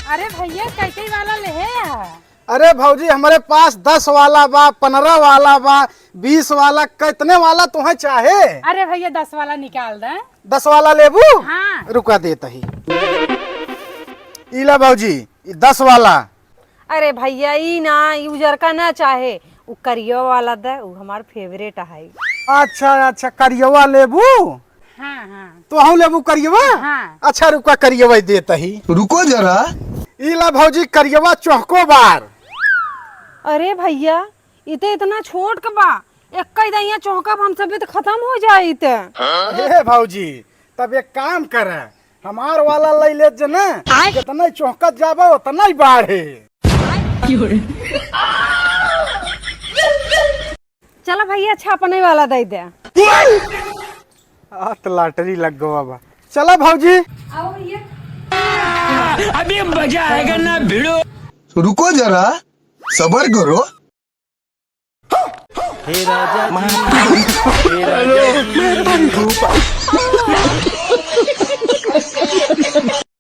अरे भैया कैसे वाला ले है? अरे भौजी हमारे पास 10 वाला बा, 15 वाला बा, 20 वाला, कितने वाला तुम्हें चाहे? अरे भैया 10 वाला निकाल दे। 10 वाला लेबू? हाँ। रुका देता ही। इला भौजी 10 वाला। अरे भैया ई ना यूजर का ना चाहे, वो करियो वाला दे, वो हमार फेवरेट है। अच्छा अच्छा करियवा लेबू? हाँ हाँ। तो हम लेबू करियवा? हाँ। अच्छा रुका करियवा देता ही। रुको जरा। इला भौजी करियवा चौको बार। अरे भैया इते इतना छोट का बा, एक दैया चौका हम सब तो खत्म हो जाई ते। हे भौजी तब एक काम कर, हमार वाला ले ले जना, जितना चौकत जाबा उतना ही बाढ़े। चला भैया छापने वाला दे दे। तो लॉटरी लग गवा बा। चला भौजी। आओ भैया। अभी मजा आएगा ना भिड़ो। रुको जरा, सबर करो। हे राजा